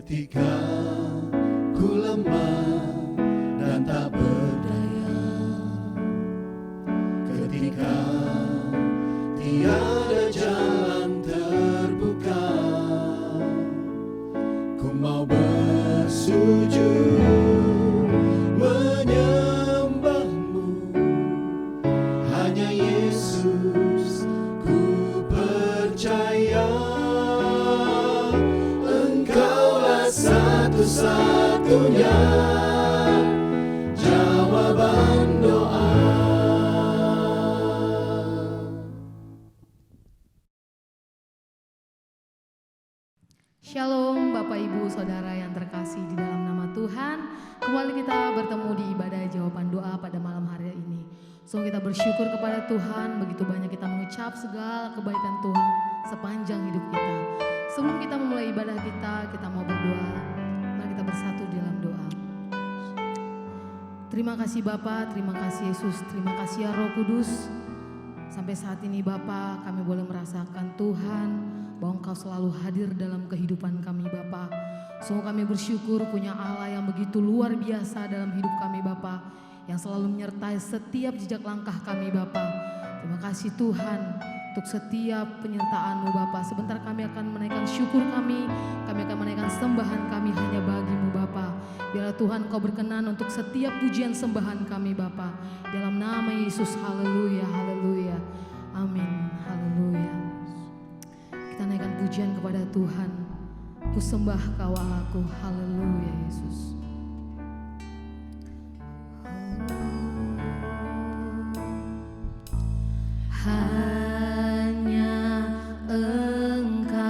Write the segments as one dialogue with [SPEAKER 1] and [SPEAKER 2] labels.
[SPEAKER 1] Ketika ku lemah dan tak berdaya, ketika tiada jalan terbuka, ku mau bersujud menyembahmu. Hanya Yesus ku percaya, Engkaulah satu-satunya jawaban doa.
[SPEAKER 2] Shalom Bapak Ibu Saudara yang terkasih di dalam nama Tuhan. Kembali kita bertemu di ibadah jawaban doa pada malam hari ini. Sungguh kita bersyukur kepada Tuhan, begitu banyak kita mengucap segala kebaikan Tuhan sepanjang hidup kita. Sebelum kita memulai ibadah kita mau berdoa. Mari kita bersatu di dalam doa. Terima kasih Bapa, terima kasih Yesus, terima kasih ya Roh Kudus. Sampai saat ini Bapa, kami boleh merasakan Tuhan bahwa Engkau selalu hadir dalam kehidupan kami Bapa. Sungguh kami bersyukur punya Allah yang begitu luar biasa dalam hidup kami Bapa, yang selalu menyertai setiap jejak langkah kami Bapa. Terima kasih Tuhan untuk setiap penyertaan-Mu Bapa. Sebentar kami akan menaikkan syukur kami akan menaikkan sembahan kami hanya bagi-Mu Bapa. Biarlah Tuhan Kau berkenan untuk setiap pujian sembahan kami Bapa. Dalam nama Yesus, haleluya, haleluya, amin, haleluya. Kita naikkan pujian kepada Tuhan. Ku sembah Kau Allahku, haleluya Yesus. Hanya Engkau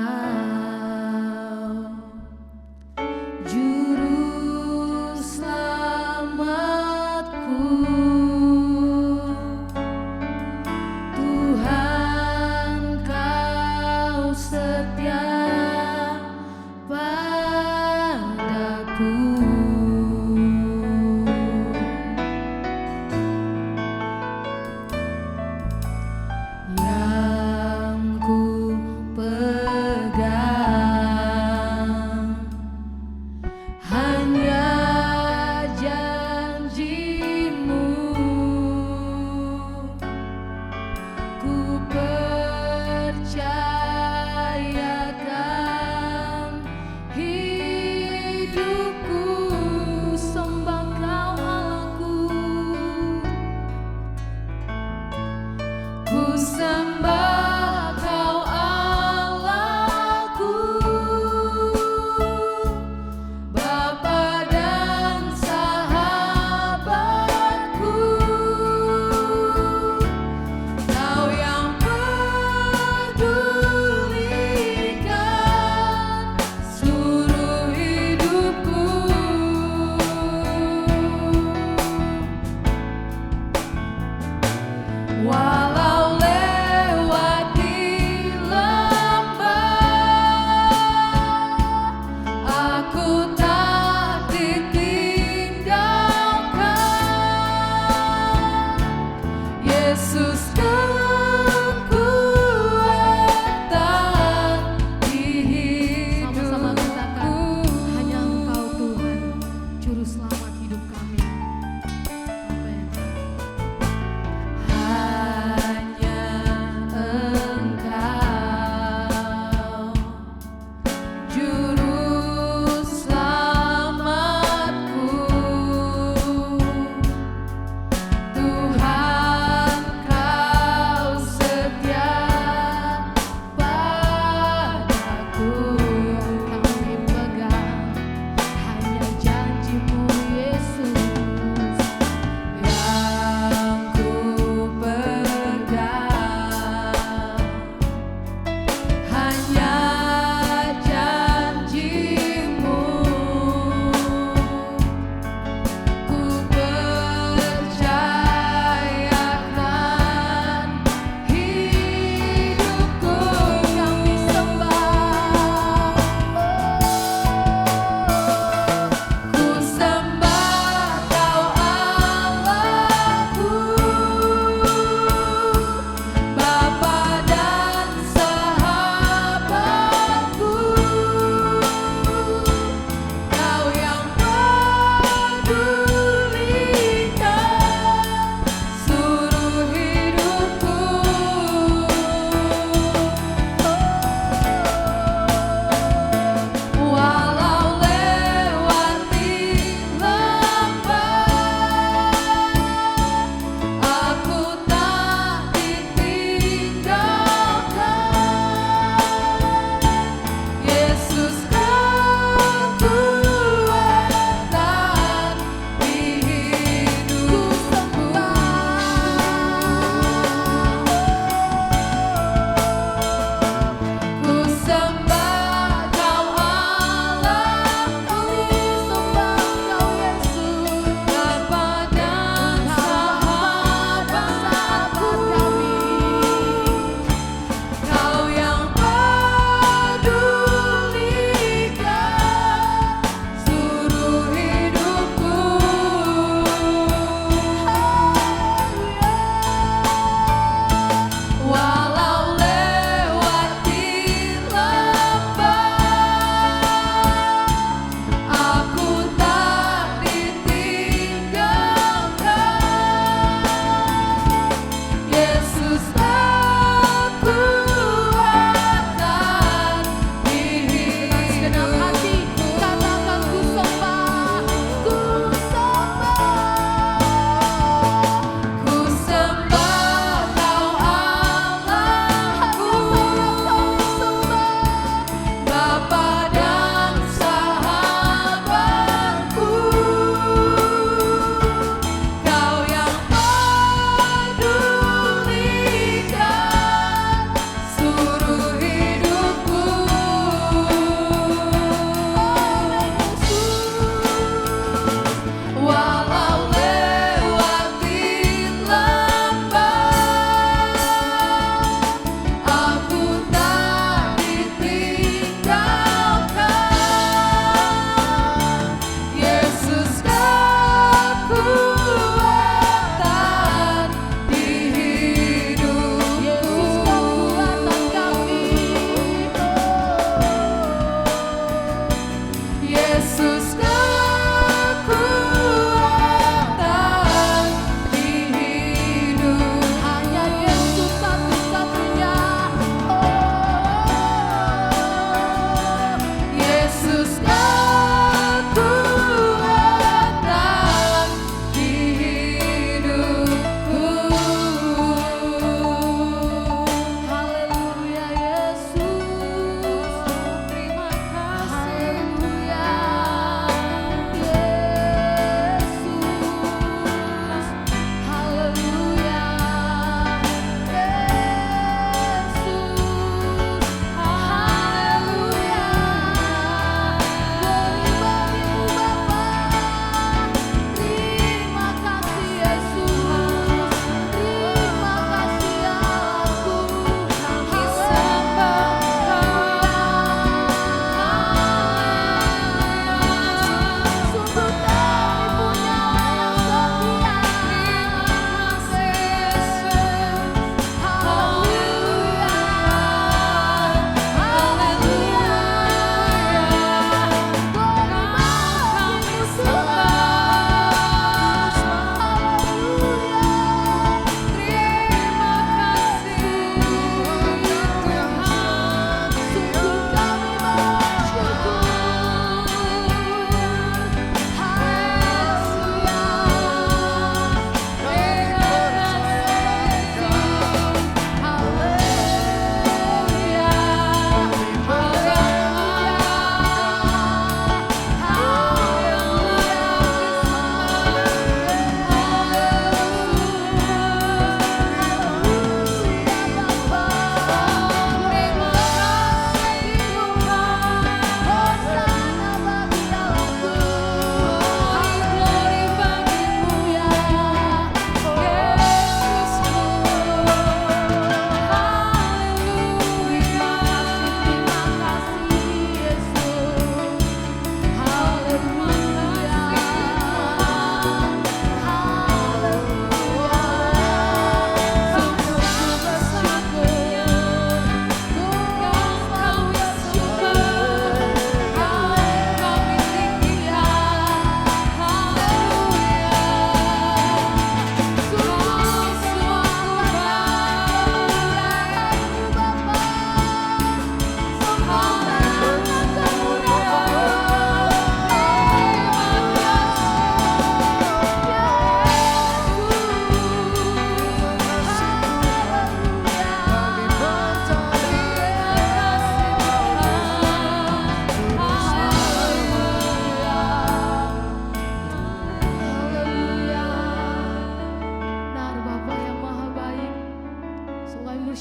[SPEAKER 2] juru selamatku, Tuhan Kau setia padaku. Tuhan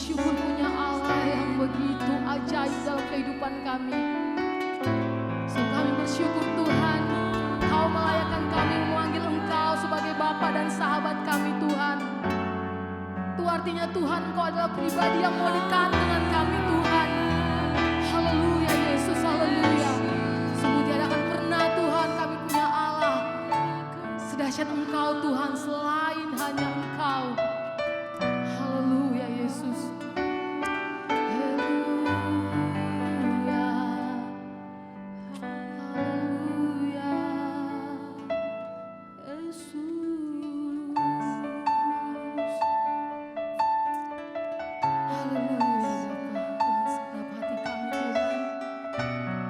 [SPEAKER 2] bersyukur punya Allah yang begitu ajaib dalam kehidupan kami. Sungguh kami bersyukur Tuhan, Kau melayakkan kami memanggil Engkau sebagai Bapa dan sahabat kami Tuhan. Itu artinya Tuhan, Engkau adalah pribadi yang mau dekat dengan kami Tuhan. Haleluya Yesus, haleluya. Sungguh tidak akan pernah Tuhan kami punya Allah sedahsyat Engkau Tuhan, selain hanya Engkau. Haleluya Yesus. Haleluya. Haleluya. Yesus. Haleluya Bapa, dengan segenap hati kami Tuhan,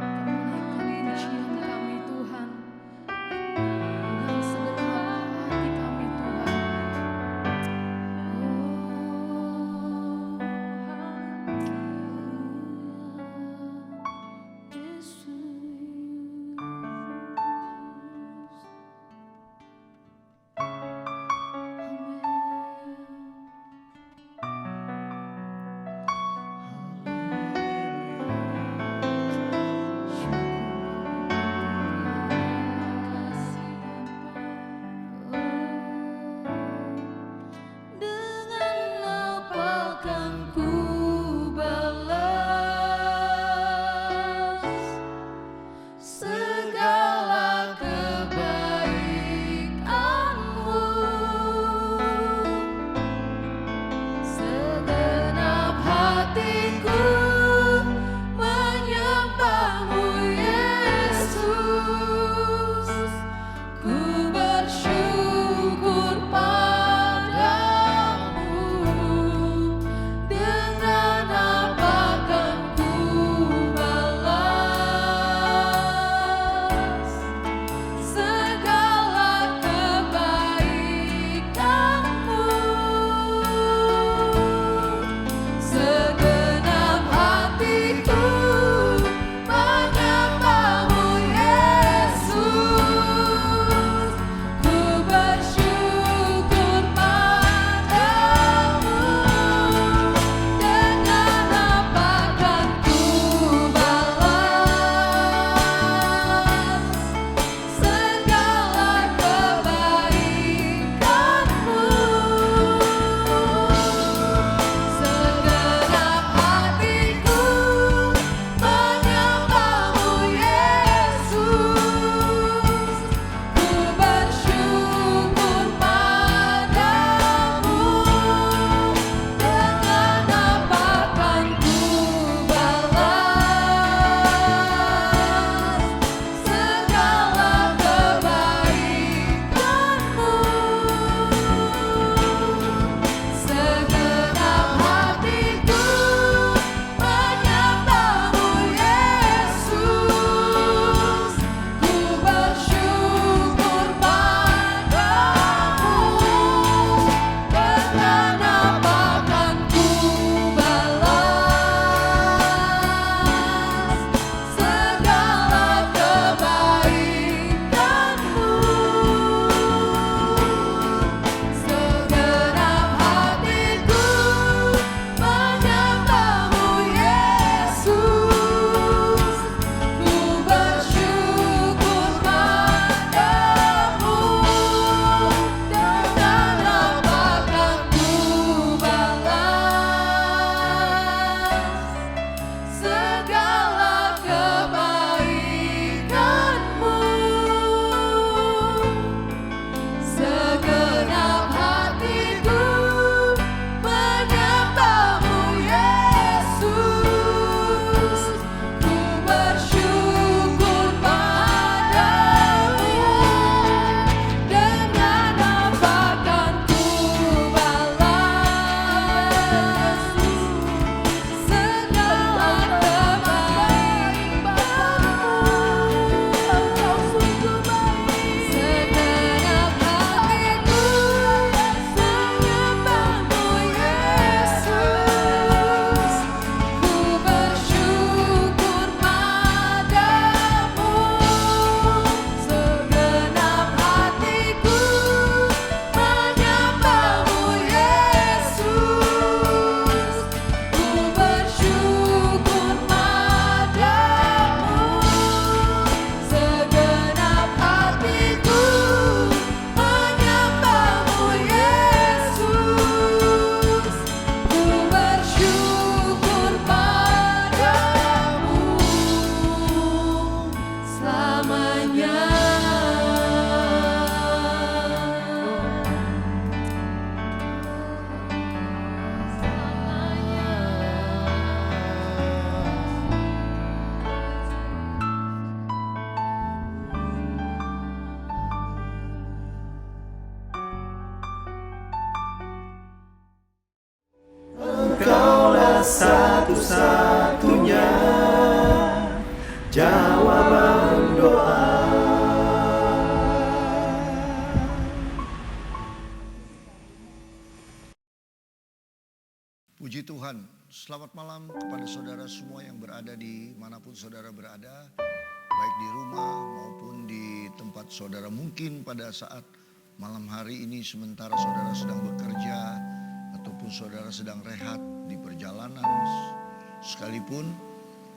[SPEAKER 2] kami menaikkan pujian kami Tuhan. Dengan segenap hati kami
[SPEAKER 1] satu-satunya jawaban doa.
[SPEAKER 3] Puji Tuhan, selamat malam kepada saudara semua yang berada di manapun saudara berada, baik di rumah maupun di tempat saudara. Mungkin pada saat malam hari ini sementara saudara sedang bekerja ataupun saudara sedang rehat di perjalanan sekalipun,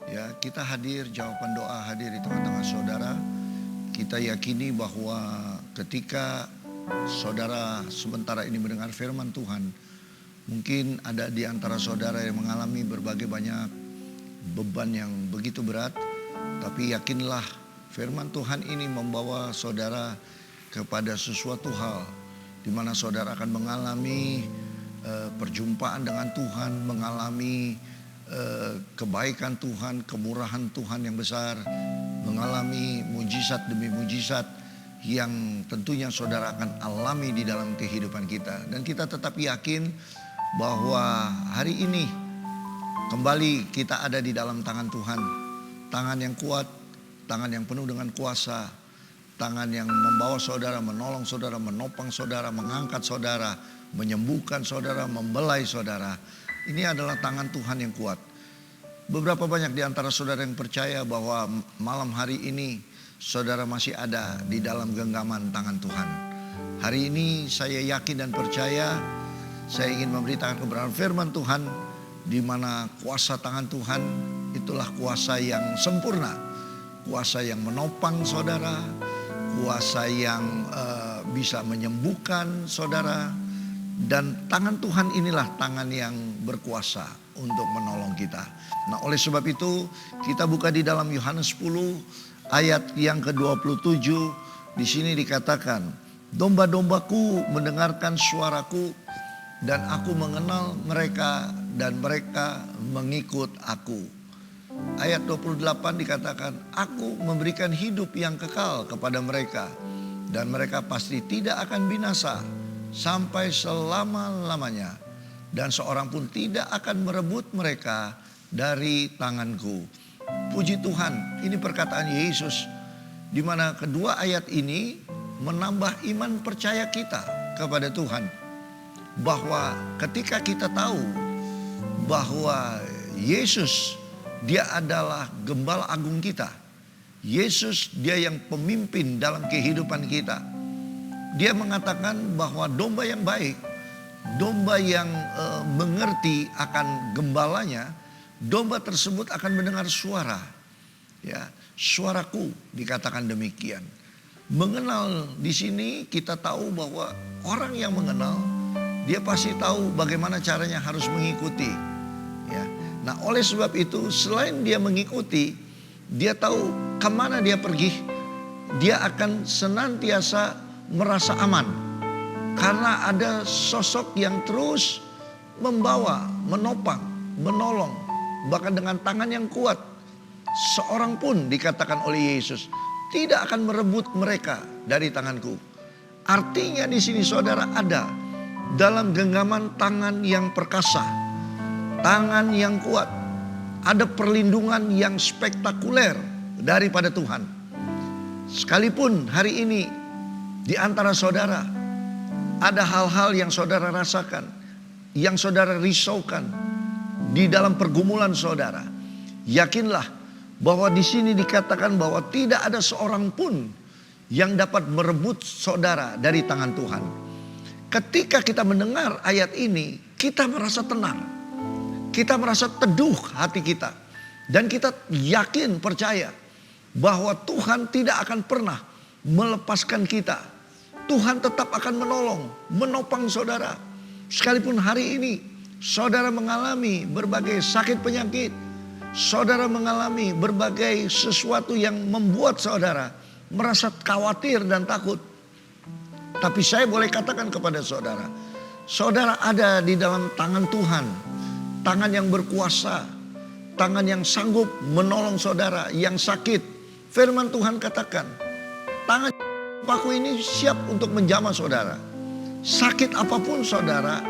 [SPEAKER 3] ya kita hadir, jawaban doa hadir di tengah-tengah saudara. Kita yakini bahwa ketika saudara sementara ini mendengar firman Tuhan, mungkin ada di antara saudara yang mengalami berbagai banyak beban yang begitu berat. Tapi yakinlah firman Tuhan ini membawa saudara kepada sesuatu hal di mana saudara akan mengalami perjumpaan dengan Tuhan, mengalami kebaikan Tuhan, kemurahan Tuhan yang besar, mengalami mujizat demi mujizat yang tentunya saudara akan alami di dalam kehidupan kita. Dan kita tetap yakin bahwa hari ini kembali kita ada di dalam tangan Tuhan. Tangan yang kuat, tangan yang penuh dengan kuasa, tangan yang membawa saudara, menolong saudara, menopang saudara, mengangkat saudara, menyembuhkan saudara, membelai saudara. Ini adalah tangan Tuhan yang kuat. Beberapa banyak di antara saudara yang percaya bahwa malam hari ini saudara masih ada di dalam genggaman tangan Tuhan. Hari ini saya yakin dan percaya, saya ingin memberitakan kebenaran firman Tuhan, di mana kuasa tangan Tuhan itulah kuasa yang sempurna, kuasa yang menopang saudara, kuasa yang bisa menyembuhkan saudara. Dan tangan Tuhan inilah tangan yang berkuasa untuk menolong kita. Nah, oleh sebab itu kita buka di dalam Yohanes 10 ayat yang ke-27. Di sini dikatakan, domba-dombaku mendengarkan suaraku, dan aku mengenal mereka dan mereka mengikut aku. Ayat 28 dikatakan, aku memberikan hidup yang kekal kepada mereka, dan mereka pasti tidak akan binasa sampai selama-lamanya, dan seorang pun tidak akan merebut mereka dari tanganku. Puji Tuhan, ini perkataan Yesus, di mana kedua ayat ini menambah iman percaya kita kepada Tuhan. Bahwa ketika kita tahu bahwa Yesus dia adalah gembala agung kita. Yesus dia yang pemimpin dalam kehidupan kita. Dia mengatakan bahwa domba yang baik, domba yang mengerti akan gembalanya, domba tersebut akan mendengar suara. Ya, suaraku dikatakan demikian. Mengenal di sini kita tahu bahwa orang yang mengenal, dia pasti tahu bagaimana caranya harus mengikuti. Ya. Nah, oleh sebab itu selain dia mengikuti, dia tahu kemana dia pergi. Dia akan senantiasa merasa aman. Karena ada sosok yang terus membawa, menopang, menolong. Bahkan dengan tangan yang kuat. Seorang pun dikatakan oleh Yesus tidak akan merebut mereka dari tanganku. Artinya di sini saudara ada dalam genggaman tangan yang perkasa, tangan yang kuat, ada perlindungan yang spektakuler daripada Tuhan. Sekalipun hari ini di antara saudara ada hal-hal yang saudara rasakan, yang saudara risaukan di dalam pergumulan saudara, yakinlah bahwa di sini dikatakan bahwa tidak ada seorang pun yang dapat merebut saudara dari tangan Tuhan. Ketika kita mendengar ayat ini, kita merasa tenang. Kita merasa teduh hati kita. Dan kita yakin, percaya bahwa Tuhan tidak akan pernah melepaskan kita. Tuhan tetap akan menolong, menopang saudara. Sekalipun hari ini saudara mengalami berbagai sakit penyakit, saudara mengalami berbagai sesuatu yang membuat saudara merasa khawatir dan takut. Tapi saya boleh katakan kepada saudara, saudara ada di dalam tangan Tuhan. Tangan yang berkuasa, tangan yang sanggup menolong saudara yang sakit. Firman Tuhan katakan, tangan aku ini siap untuk menjamah saudara. Sakit apapun saudara,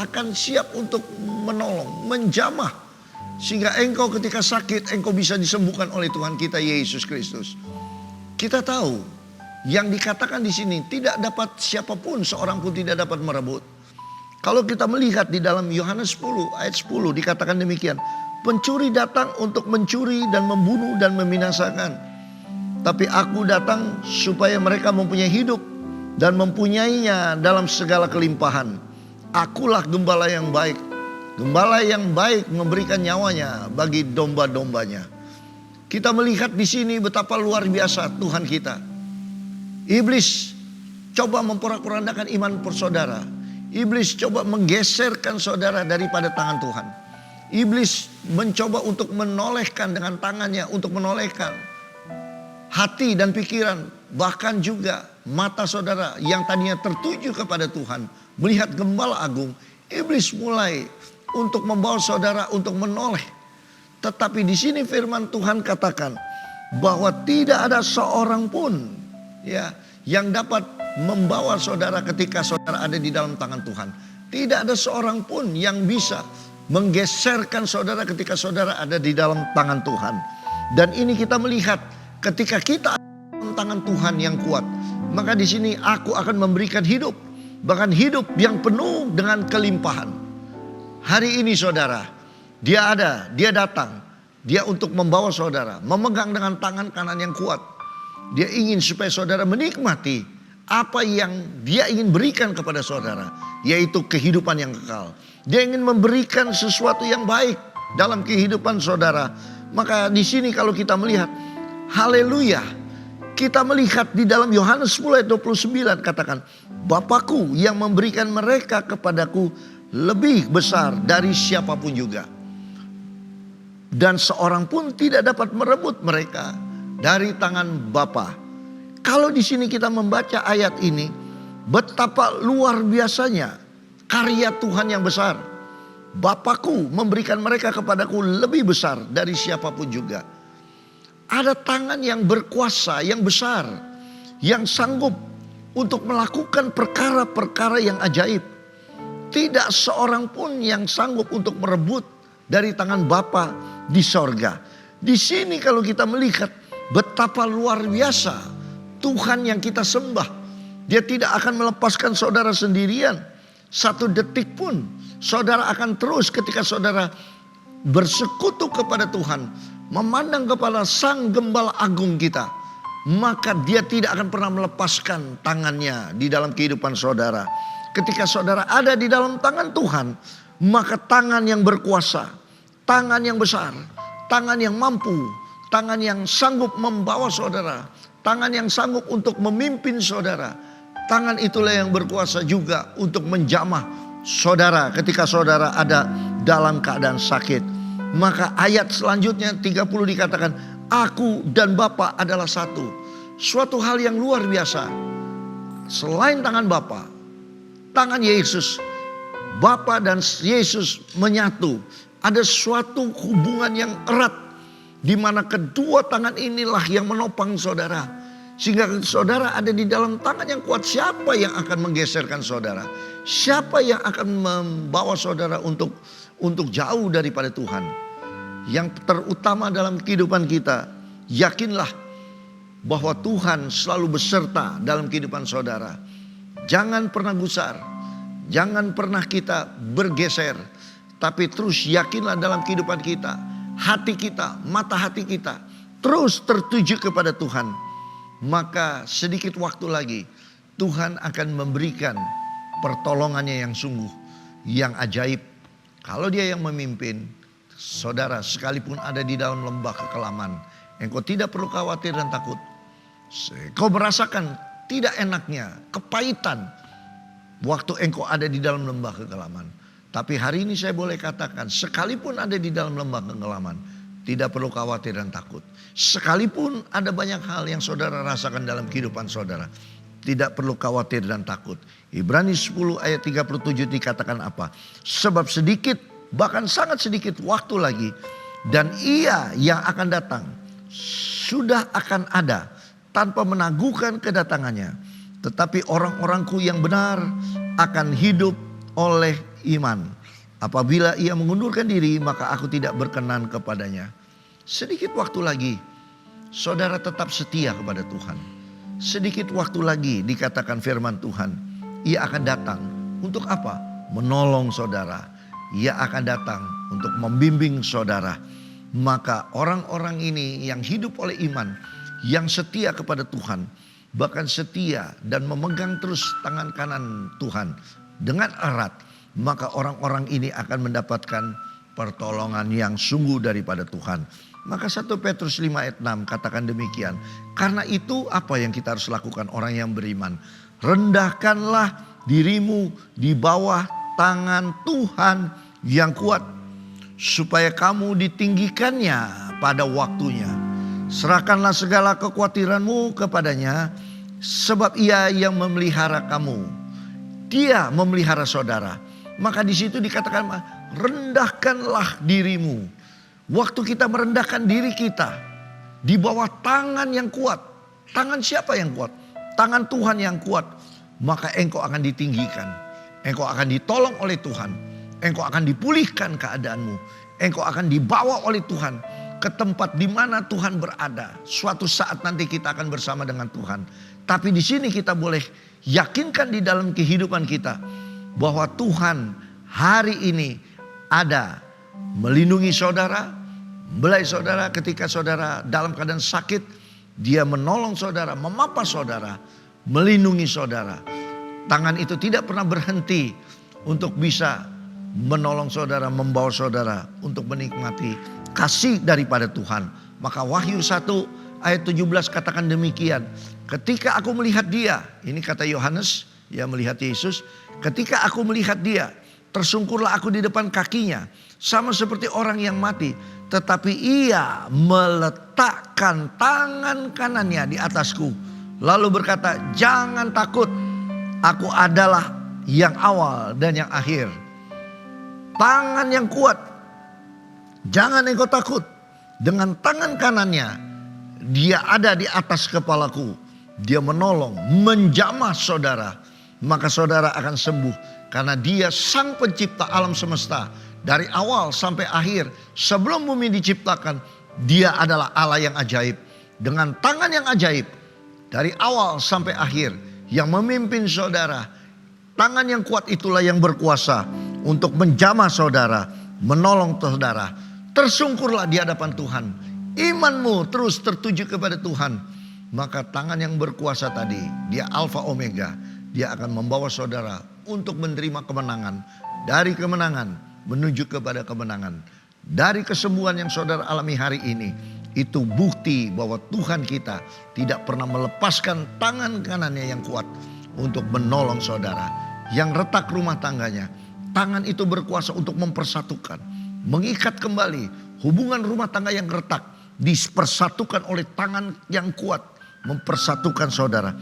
[SPEAKER 3] akan siap untuk menolong, menjamah. Sehingga engkau ketika sakit, engkau bisa disembuhkan oleh Tuhan kita Yesus Kristus. Kita tahu yang dikatakan di sini tidak dapat siapapun, seorang pun tidak dapat merebut. Kalau kita melihat di dalam Yohanes 10 ayat 10 dikatakan demikian. Pencuri datang untuk mencuri dan membunuh dan membinasakan. Tapi aku datang supaya mereka mempunyai hidup dan mempunyainya dalam segala kelimpahan. Akulah gembala yang baik. Gembala yang baik memberikan nyawanya bagi domba-dombanya. Kita melihat di sini betapa luar biasa Tuhan kita. Iblis coba memporak-porandakan iman saudara. Iblis coba menggeserkan saudara daripada tangan Tuhan. Iblis mencoba untuk menolehkan dengan tangannya, untuk menolehkan hati dan pikiran, bahkan juga mata saudara yang tadinya tertuju kepada Tuhan, melihat gembala agung. Iblis mulai untuk membawa saudara untuk menoleh. Tetapi di sini firman Tuhan katakan bahwa tidak ada seorang pun ya yang dapat membawa saudara ketika saudara ada di dalam tangan Tuhan. Tidak ada seorang pun yang bisa menggeserkan saudara ketika saudara ada di dalam tangan Tuhan. Dan ini kita melihat ketika kita ada dalam tangan Tuhan yang kuat, maka di sini aku akan memberikan hidup, bahkan hidup yang penuh dengan kelimpahan. Hari ini saudara, dia datang, dia untuk membawa saudara, memegang dengan tangan kanan yang kuat. Dia ingin supaya saudara menikmati apa yang dia ingin berikan kepada saudara, yaitu kehidupan yang kekal. Dia ingin memberikan sesuatu yang baik dalam kehidupan saudara. Maka di sini kalau kita melihat, haleluya, kita melihat di dalam Yohanes 10 ayat 29 katakan, Bapakku yang memberikan mereka kepadaku lebih besar dari siapapun juga. Dan seorang pun tidak dapat merebut mereka dari tangan Bapa. Kalau di sini kita membaca ayat ini, betapa luar biasanya karya Tuhan yang besar. Bapakku memberikan mereka kepadaku lebih besar dari siapapun juga. Ada tangan yang berkuasa, yang besar, yang sanggup untuk melakukan perkara-perkara yang ajaib. Tidak seorang pun yang sanggup untuk merebut dari tangan Bapa di sorga. Di sini kalau kita melihat betapa luar biasa Tuhan yang kita sembah. Dia tidak akan melepaskan saudara sendirian. Satu detik pun saudara akan terus ketika saudara bersekutu kepada Tuhan, memandang kepada Sang Gembala Agung kita, maka dia tidak akan pernah melepaskan tangannya di dalam kehidupan saudara. Ketika saudara ada di dalam tangan Tuhan, maka tangan yang berkuasa, tangan yang besar, tangan yang mampu, tangan yang sanggup membawa saudara, tangan yang sanggup untuk memimpin saudara, tangan itulah yang berkuasa juga untuk menjamah saudara ketika saudara ada dalam keadaan sakit. Maka ayat selanjutnya 30 dikatakan, Aku dan Bapa adalah satu. Suatu hal yang luar biasa. Selain tangan Bapa, tangan Yesus, Bapa dan Yesus menyatu. Ada suatu hubungan yang erat, di mana kedua tangan inilah yang menopang saudara. Sehingga saudara ada di dalam tangan yang kuat. Siapa yang akan menggeserkan saudara? Siapa yang akan membawa saudara untuk jauh daripada Tuhan? Yang terutama dalam kehidupan kita, yakinlah bahwa Tuhan selalu beserta dalam kehidupan saudara. Jangan pernah gusar, jangan pernah kita bergeser, tapi terus yakinlah dalam kehidupan kita, hati kita, mata hati kita terus tertuju kepada Tuhan. Maka sedikit waktu lagi Tuhan akan memberikan pertolongannya yang sungguh, yang ajaib. Kalau dia yang memimpin, saudara sekalipun ada di dalam lembah kekelaman, engkau tidak perlu khawatir dan takut. Kau merasakan tidak enaknya, kepahitan waktu engkau ada di dalam lembah kekelaman. Tapi hari ini saya boleh katakan, sekalipun ada di dalam lembah kekelaman, tidak perlu khawatir dan takut. Sekalipun ada banyak hal yang saudara rasakan dalam kehidupan saudara, tidak perlu khawatir dan takut. Ibrani 10 ayat 37 dikatakan apa? Sebab sedikit, bahkan sangat sedikit waktu lagi, dan Ia yang akan datang sudah akan ada tanpa menaguhkan kedatangannya. Tetapi orang-orangku yang benar akan hidup oleh iman. Apabila ia mengundurkan diri, maka aku tidak berkenan kepadanya. Sedikit waktu lagi, saudara tetap setia kepada Tuhan. Sedikit waktu lagi dikatakan firman Tuhan, ia akan datang. Untuk apa? Menolong saudara. Ia akan datang untuk membimbing saudara. Maka orang-orang ini yang hidup oleh iman, yang setia kepada Tuhan, bahkan setia dan memegang terus tangan kanan Tuhan dengan erat, maka orang-orang ini akan mendapatkan pertolongan yang sungguh daripada Tuhan. Maka 1 Petrus 5 ayat 6 katakan demikian. Karena itu apa yang kita harus lakukan orang yang beriman? Rendahkanlah dirimu di bawah tangan Tuhan yang kuat, supaya kamu ditinggikannya pada waktunya. Serahkanlah segala kekhawatiranmu kepadanya, sebab ia yang memelihara kamu. Dia memelihara saudara. Maka di situ dikatakan rendahkanlah dirimu. Waktu kita merendahkan diri kita di bawah tangan yang kuat. Tangan siapa yang kuat? Tangan Tuhan yang kuat. Maka engkau akan ditinggikan. Engkau akan ditolong oleh Tuhan. Engkau akan dipulihkan keadaanmu. Engkau akan dibawa oleh Tuhan ke tempat di mana Tuhan berada. Suatu saat nanti kita akan bersama dengan Tuhan. Tapi di sini kita boleh yakinkan di dalam kehidupan kita bahwa Tuhan hari ini ada melindungi saudara, belai saudara ketika saudara dalam keadaan sakit. Dia menolong saudara, memapa saudara, melindungi saudara. Tangan itu tidak pernah berhenti untuk bisa menolong saudara, membawa saudara untuk menikmati kasih daripada Tuhan. Maka Wahyu 1 ayat 17 katakan demikian. Ketika aku melihat dia, ini kata Yohanes, ia melihat Yesus. Ketika aku melihat dia, tersungkurlah aku di depan kakinya, sama seperti orang yang mati. Tetapi ia meletakkan tangan kanannya di atasku, lalu berkata, jangan takut, aku adalah yang awal dan yang akhir. Tangan yang kuat, jangan engkau takut. Dengan tangan kanannya, dia ada di atas kepalaku. Dia menolong, menjamah saudara. Maka saudara akan sembuh. Karena dia sang pencipta alam semesta. Dari awal sampai akhir, sebelum bumi diciptakan, dia adalah Allah yang ajaib. Dengan tangan yang ajaib, dari awal sampai akhir, yang memimpin saudara. Tangan yang kuat itulah yang berkuasa untuk menjamah saudara, menolong saudara. Tersungkurlah di hadapan Tuhan. Imanmu terus tertuju kepada Tuhan. Maka tangan yang berkuasa tadi, dia Alfa Omega. Dia akan membawa saudara untuk menerima kemenangan. Dari kemenangan menuju kepada kemenangan. Dari kesembuhan yang saudara alami hari ini, itu bukti bahwa Tuhan kita tidak pernah melepaskan tangan kanannya yang kuat untuk menolong saudara. Yang retak rumah tangganya, tangan itu berkuasa untuk mempersatukan, mengikat kembali hubungan rumah tangga yang retak, dipersatukan oleh tangan yang kuat, mempersatukan saudara.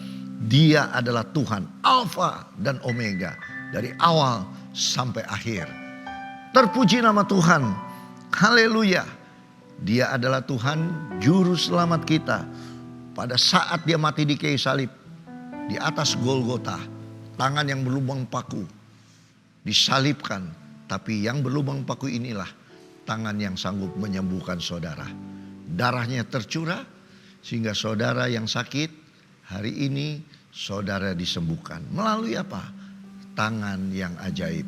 [SPEAKER 3] Dia adalah Tuhan Alfa dan Omega, dari awal sampai akhir. Terpuji nama Tuhan. Haleluya. Dia adalah Tuhan juru selamat kita. Pada saat dia mati di kayu salib, di atas Golgota, tangan yang berlubang paku disalibkan. Tapi yang berlubang paku inilah tangan yang sanggup menyembuhkan saudara. Darahnya tercurah sehingga saudara yang sakit hari ini saudara disembuhkan. Melalui apa? Tangan yang ajaib.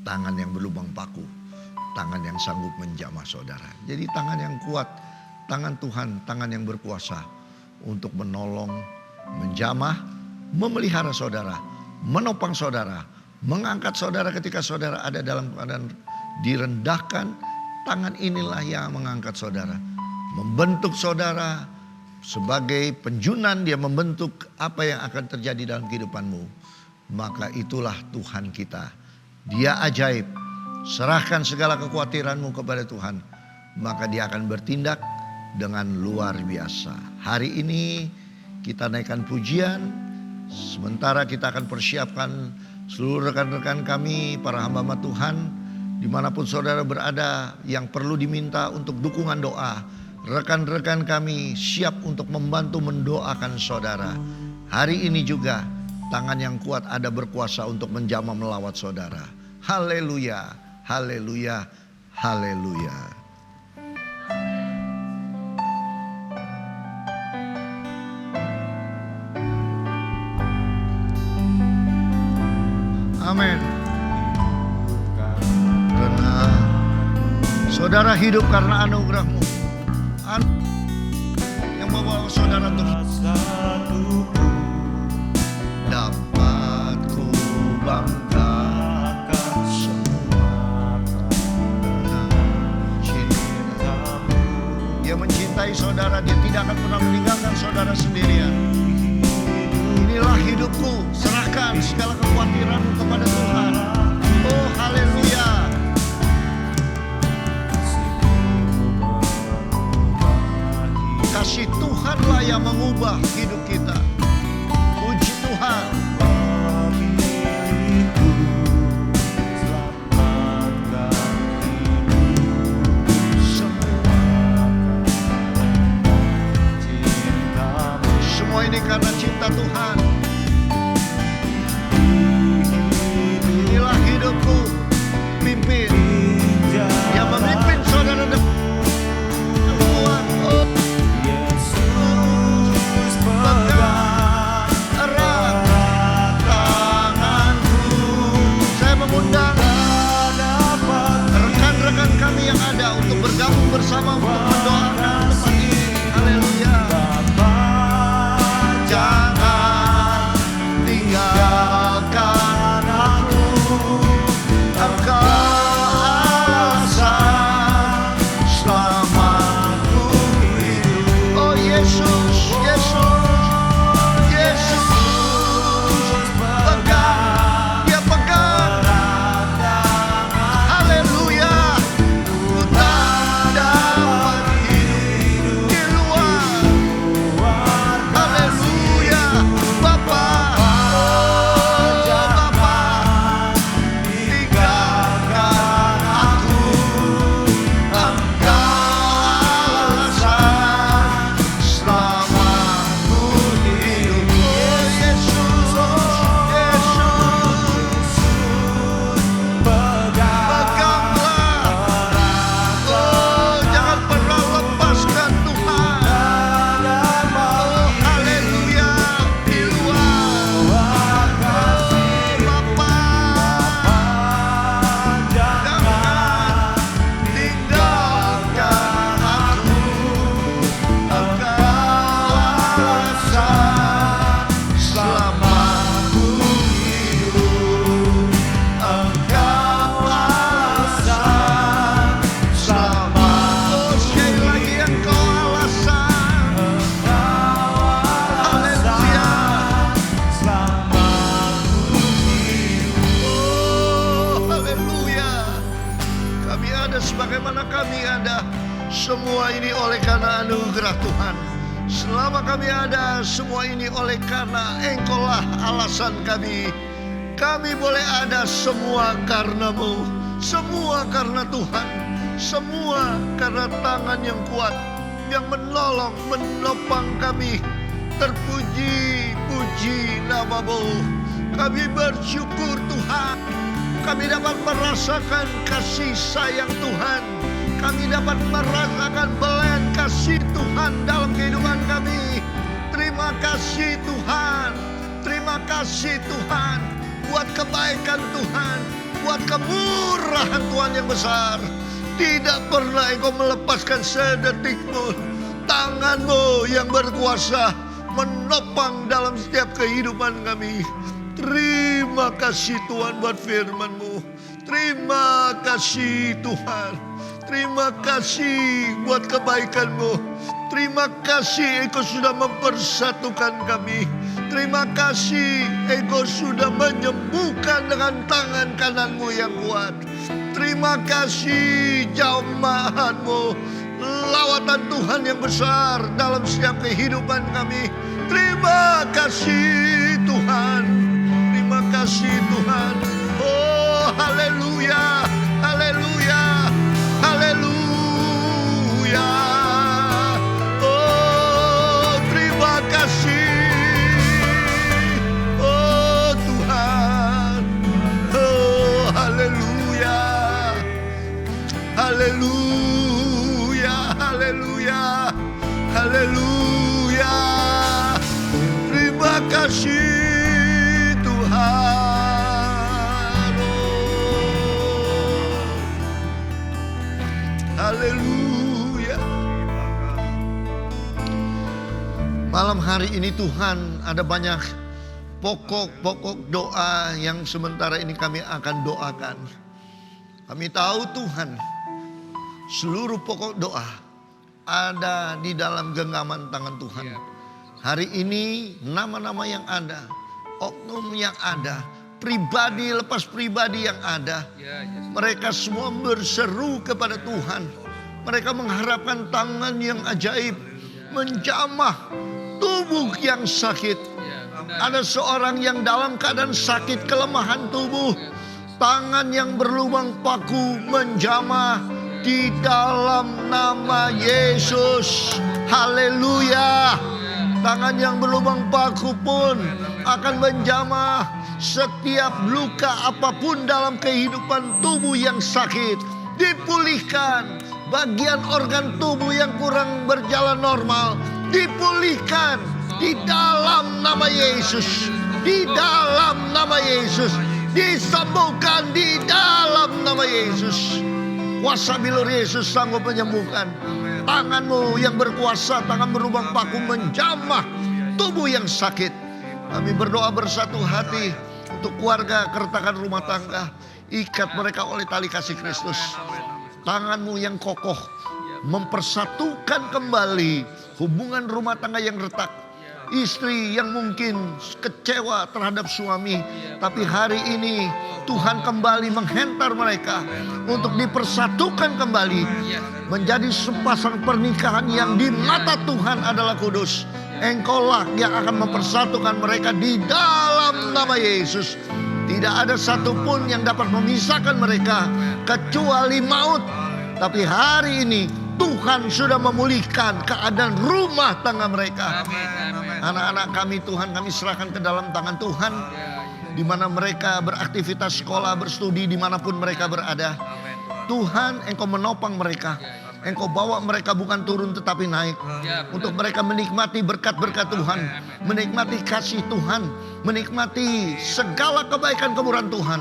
[SPEAKER 3] Tangan yang berlubang paku. Tangan yang sanggup menjamah saudara. Jadi tangan yang kuat. Tangan Tuhan, tangan yang berkuasa. Untuk menolong, menjamah, memelihara saudara. Menopang saudara. Mengangkat saudara ketika saudara ada dalam keadaan direndahkan. Tangan inilah yang mengangkat saudara. Membentuk saudara. Sebagai penjunan dia membentuk apa yang akan terjadi dalam kehidupanmu. Maka itulah Tuhan kita. Dia ajaib. Serahkan segala kekhawatiranmu kepada Tuhan. Maka dia akan bertindak dengan luar biasa. Hari ini kita naikkan pujian. Sementara kita akan persiapkan seluruh rekan-rekan kami, para hamba Tuhan. Dimanapun saudara berada yang perlu diminta untuk dukungan doa. Rekan-rekan kami siap untuk membantu mendoakan saudara. Hari ini juga tangan yang kuat ada berkuasa untuk menjamah melawat saudara. Haleluya, haleluya, haleluya. Amin. Karena saudara hidup karena anugerah-Mu, yang membawa saudara untuk dapat ku banggakan semua karena cinta-Mu. Dia mencintai saudara, dia tidak akan pernah meninggalkan saudara sendirian. Inilah hidupku, serahkan segala kekhawatiranmu kepada Tuhan. Oh haleluya. Kasih Tuhanlah yang mengubah hidup kita. Puji Tuhan. Semua ini karena cinta Tuhan. Inilah hidupku, pimpin. Yang memimpin saudara depan. Bergabung bersama untuk mendoakan tempat ini. Haleluya. Jangan tinggalkan aku, Engkau alasan selamatku hidup. Oh Yesus, Yesus, Yesus, pegang, dia pegang. Haleluya. Sebagaimana kami ada, semua ini oleh karena anugerah Tuhan. Selama kami ada, semua ini oleh karena Engkaulah alasan kami. Kami boleh ada semua karena-Mu, semua karena Tuhan, semua karena tangan yang kuat yang menolong, menopang kami. Terpuji, puji nama-Mu. Kami bersyukur Tuhan. Kami dapat merasakan kasih sayang Tuhan. Kami dapat merasakan belayan kasih Tuhan dalam kehidupan kami. Terima kasih Tuhan. Terima kasih Tuhan. Buat kebaikan Tuhan. Buat kemurahan Tuhan yang besar. Tidak pernah Engkau melepaskan sedetik pun. Tangan-Mu yang berkuasa menopang dalam setiap kehidupan kami. Terima kasih Tuhan buat firman-Mu. Terima kasih Tuhan. Terima kasih buat kebaikan-Mu. Terima kasih Engkau sudah mempersatukan kami. Terima kasih Engkau sudah menyembuhkan dengan tangan kanan-Mu yang kuat. Terima kasih jamahan-Mu, lawatan Tuhan yang besar dalam setiap kehidupan kami. Terima kasih Tuhan. Terima kasih Tuhan. Oh haleluya, haleluya, haleluya. Oh terima kasih. Oh Tuhan. Oh haleluya. Malam hari ini Tuhan, ada banyak pokok-pokok doa yang sementara ini kami akan doakan. Kami tahu Tuhan, seluruh pokok doa ada di dalam genggaman tangan Tuhan. Hari ini nama-nama yang ada, oknum yang ada, pribadi lepas pribadi yang ada, mereka semua berseru kepada Tuhan. Mereka mengharapkan tangan yang ajaib menjamah tubuh yang sakit. Ada seorang yang dalam keadaan sakit, kelemahan tubuh, tangan yang berlubang paku menjamah di dalam nama Yesus. Haleluya. Tangan yang berlubang paku pun akan menjamah setiap luka apapun dalam kehidupan tubuh yang sakit. Dipulihkan. Bagian organ tubuh yang kurang berjalan normal dipulihkan di dalam nama Yesus. Di dalam nama Yesus. Disembuhkan di dalam nama Yesus. Kuasa bilur Yesus sanggup menyembuhkan. Tanganmu yang berkuasa, tangan berlubang paku menjamah tubuh yang sakit. Kami berdoa bersatu hati untuk keluarga, keretakan rumah tangga. Ikat mereka oleh tali kasih Kristus. Tanganmu yang kokoh mempersatukan kembali hubungan rumah tangga yang retak. Istri yang mungkin kecewa terhadap suami, tapi hari ini Tuhan kembali menghentar mereka untuk dipersatukan kembali menjadi sepasang pernikahan yang di mata Tuhan adalah kudus. Engkaulah yang akan mempersatukan mereka di dalam nama Yesus. Tidak ada satupun yang dapat memisahkan mereka kecuali maut. Tapi hari ini Tuhan sudah memulihkan keadaan rumah tangga mereka. Anak-anak kami Tuhan, kami serahkan ke dalam tangan Tuhan. Di mana mereka beraktivitas sekolah, berstudi, dimanapun mereka berada. Tuhan, Engkau menopang mereka. Engkau bawa mereka bukan turun tetapi naik. Untuk mereka menikmati berkat-berkat Tuhan. Menikmati kasih Tuhan. Menikmati segala kebaikan kemurahan Tuhan.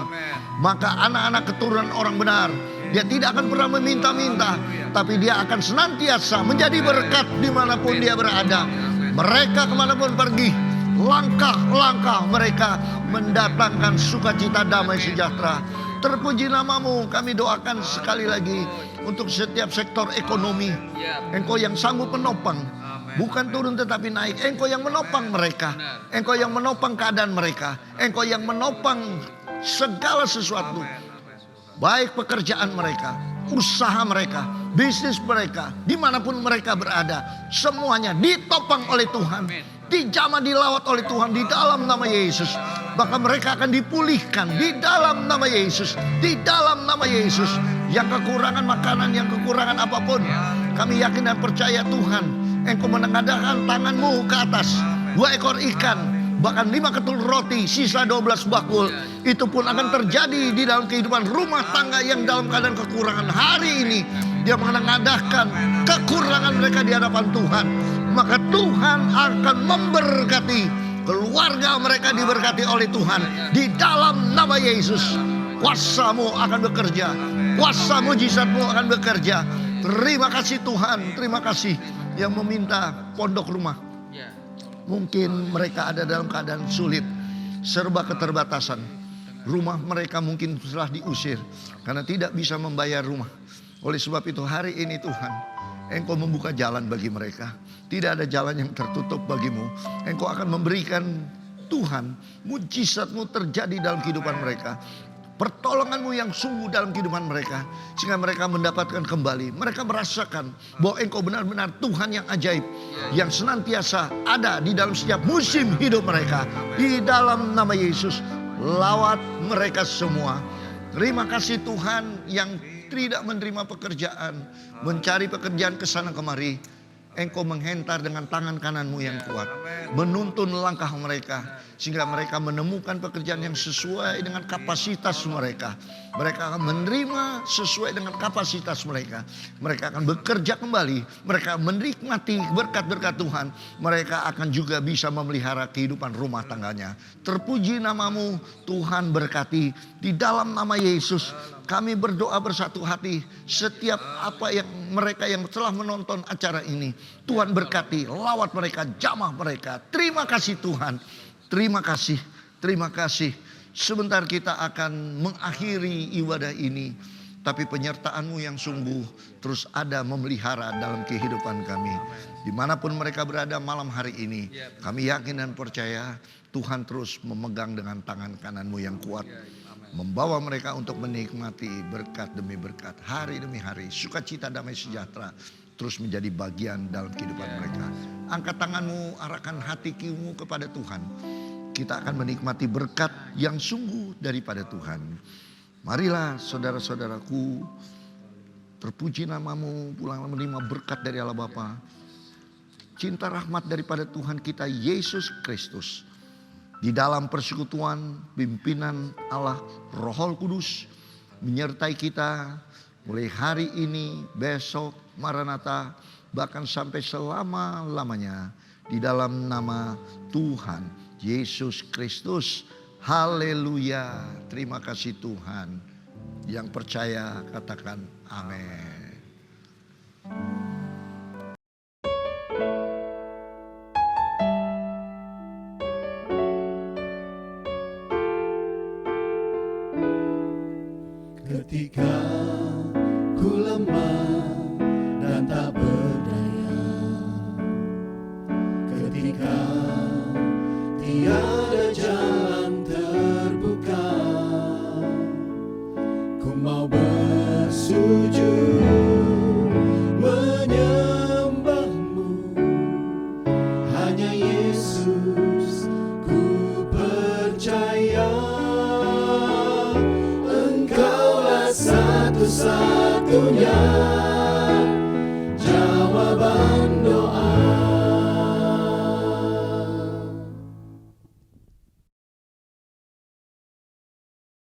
[SPEAKER 3] Maka anak-anak keturunan orang benar, dia tidak akan pernah meminta-minta, tapi dia akan senantiasa menjadi berkat dimanapun dia berada. Mereka kemanapun pergi, langkah-langkah mereka mendatangkan sukacita, damai, sejahtera. Terpuji namamu, kami doakan sekali lagi untuk setiap sektor ekonomi. Engkau yang sanggup menopang, bukan turun tetapi naik. Engkau yang menopang mereka. Engkau yang menopang keadaan mereka. Engkau yang menopang segala sesuatu. Baik pekerjaan mereka, usaha mereka, bisnis mereka, dimanapun mereka berada, semuanya ditopang oleh Tuhan. Dijamah, dilawat oleh Tuhan di dalam nama Yesus. Maka mereka akan dipulihkan di dalam nama Yesus. Di dalam nama Yesus. Yang kekurangan makanan, yang kekurangan apapun, kami yakin dan percaya Tuhan, Engkau menengadahkan tanganmu ke atas. 2 ekor ikan, bahkan 5 ketul roti, sisa 12 bakul. Itu pun akan terjadi di dalam kehidupan rumah tangga yang dalam keadaan kekurangan. Hari ini dia menengadahkan kekurangan mereka di hadapan Tuhan. Maka Tuhan akan memberkati keluarga mereka, diberkati oleh Tuhan di dalam nama Yesus. Kuasa-Mu akan bekerja, kuasa mujizat-Mu akan bekerja. Terima kasih Tuhan, terima kasih yang meminta pondok rumah. Mungkin mereka ada dalam keadaan sulit, serba keterbatasan. Rumah mereka mungkin telah diusir karena tidak bisa membayar rumah. Oleh sebab itu hari ini Tuhan, Engkau membuka jalan bagi mereka. Tidak ada jalan yang tertutup bagimu. Engkau akan memberikan Tuhan, mujizat-Mu terjadi dalam kehidupan mereka. Pertolongan-Mu yang sungguh dalam kehidupan mereka. Sehingga mereka mendapatkan kembali. Mereka merasakan bahwa Engkau benar-benar Tuhan yang ajaib. Yang senantiasa ada di dalam setiap musim hidup mereka. Di dalam nama Yesus, lawat mereka semua. Terima kasih Tuhan yang tidak menerima pekerjaan, mencari pekerjaan ke sana kemari. Engkau menghentar dengan tangan kanan-Mu yang kuat, menuntun langkah mereka. sehingga mereka menemukan pekerjaan yang sesuai dengan kapasitas mereka. Mereka akan menerima sesuai dengan kapasitas mereka. Mereka akan bekerja kembali, mereka menikmati berkat-berkat Tuhan. Mereka akan juga bisa memelihara kehidupan rumah tangganya. Terpuji namamu Tuhan, berkati di dalam nama Yesus. Kami berdoa bersatu hati, setiap apa yang mereka yang telah menonton acara ini, Tuhan berkati, lawat mereka, jamah mereka. Terima kasih Tuhan, terima kasih, terima kasih. Sebentar kita akan mengakhiri ibadah ini, tapi penyertaan-Mu yang sungguh terus ada memelihara dalam kehidupan kami. Dimanapun mereka berada malam hari ini, kami yakin dan percaya Tuhan terus memegang dengan tangan kanan-Mu yang kuat, membawa mereka untuk menikmati berkat demi berkat, hari demi hari. Sukacita, damai sejahtera terus menjadi bagian dalam kehidupan mereka. Angkat tanganmu, arahkan hatimu kepada Tuhan. Kita akan menikmati berkat yang sungguh daripada Tuhan. Marilah saudara-saudaraku, terpuji namamu, pulang menerima berkat dari Allah Bapa. Cinta rahmat daripada Tuhan kita Yesus Kristus, di dalam persekutuan pimpinan Allah Roh Kudus menyertai kita mulai hari ini, besok, Maranatha, bahkan sampai selama-lamanya, di dalam nama Tuhan Yesus Kristus. Haleluya. Terima kasih Tuhan. Yang percaya katakan amin.
[SPEAKER 1] Ketika ku lemah dan tak berdaya, ketika tiada jalan terbuka, ku mau bersujud menyembahmu. Hanya Yesus ku percaya, Engkaulah satu-satunya